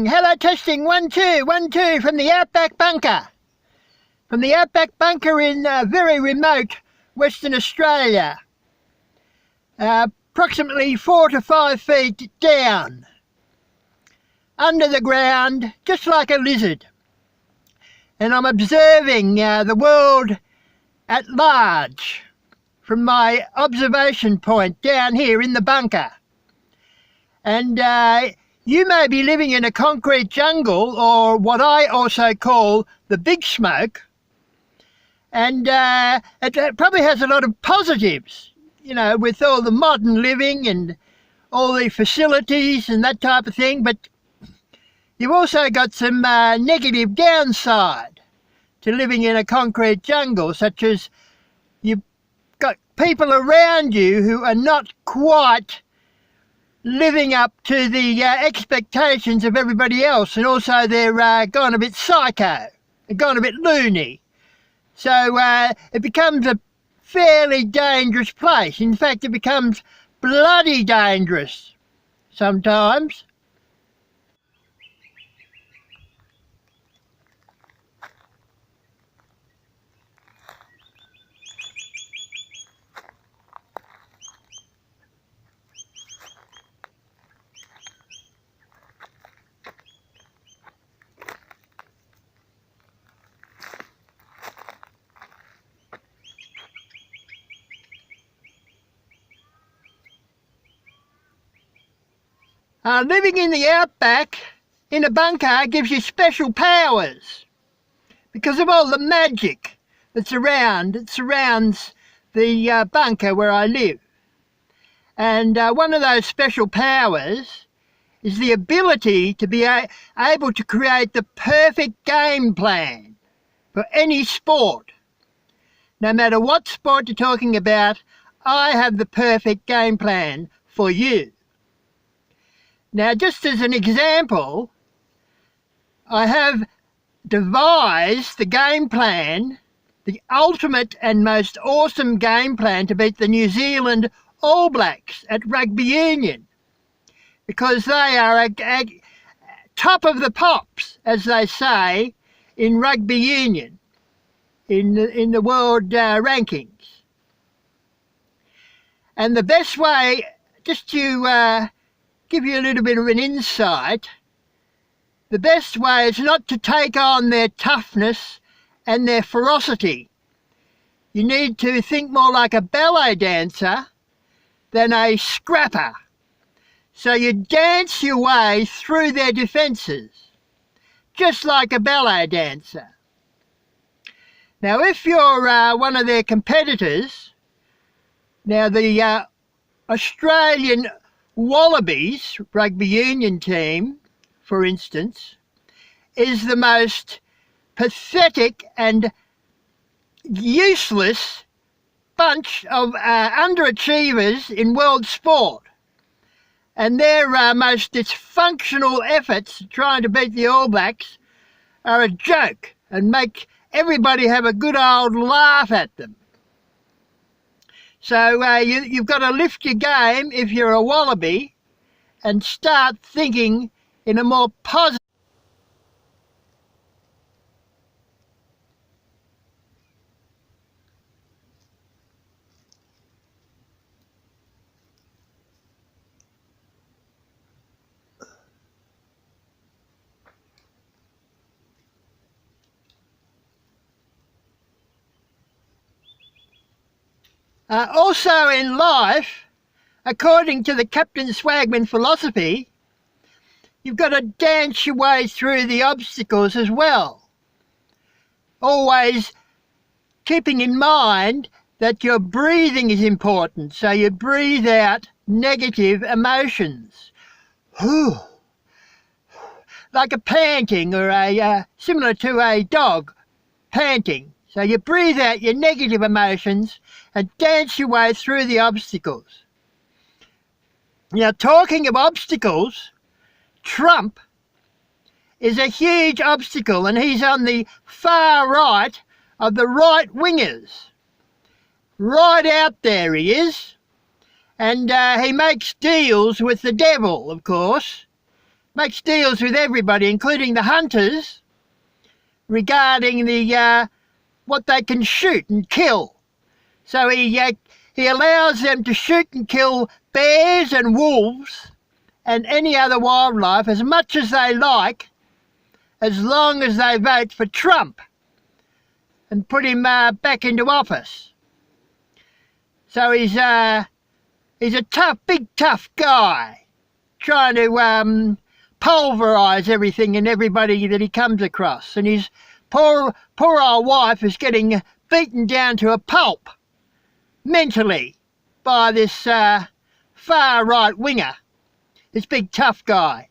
hello testing, 1 2 1 2 from the outback bunker. From the outback bunker in very remote Western Australia. Approximately 4 to 5 feet down. Under the ground, just like a lizard. And I'm observing the world at large from my observation point down here in the bunker. And you may be living in a concrete jungle, or what I also call the big smoke, and it probably has a lot of positives, you know, with all the modern living and all the facilities and that type of thing, but you've also got some negative downside to living in a concrete jungle, such as you've got people around you who are not quite living up to the expectations of everybody else, and also they're gone a bit psycho, gone a bit loony. So it becomes a fairly dangerous place. In fact, it becomes bloody dangerous sometimes. Living in the outback in a bunker gives you special powers because of all the magic that's around. It surrounds the bunker where I live. And one of those special powers is the ability to be able to create the perfect game plan for any sport. No matter what sport you're talking about, I have the perfect game plan for you. Now, just as an example, I have devised the game plan, the ultimate and most awesome game plan to beat the New Zealand All Blacks at rugby union, because they are a top of the pops, as they say, in rugby union, in the world rankings. And the best way, just to give you a little bit of an insight, the best way is not to take on their toughness and their ferocity. You need to think more like a ballet dancer than a scrapper. So you dance your way through their defences, just like a ballet dancer. Now, if you're one of their competitors, now the Australian Wallabies rugby union team, for instance, is the most pathetic and useless bunch of underachievers in world sport. And their most dysfunctional efforts trying to beat the All Blacks are a joke and make everybody have a good old laugh at them. So you've got to lift your game if you're a wallaby and start thinking in a more positive. Also in life, according to the Captain Swagman philosophy, you've got to dance your way through the obstacles as well. Always keeping in mind that your breathing is important, so you breathe out negative emotions. Like a panting, or similar to a dog panting. So you breathe out your negative emotions and dance your way through the obstacles. Now, talking of obstacles, Trump is a huge obstacle, and he's on the far right of the right-wingers. Right out there he is. And he makes deals with the devil, of course. makes deals with everybody, including the hunters, regarding the what they can shoot and kill. So he allows them to shoot and kill bears and wolves and any other wildlife as much as they like, as long as they vote for Trump and put him back into office. So he's a tough, big tough guy, trying to pulverise everything and everybody that he comes across. And his poor old wife is getting beaten down to a pulp mentally by this far right winger, this big tough guy.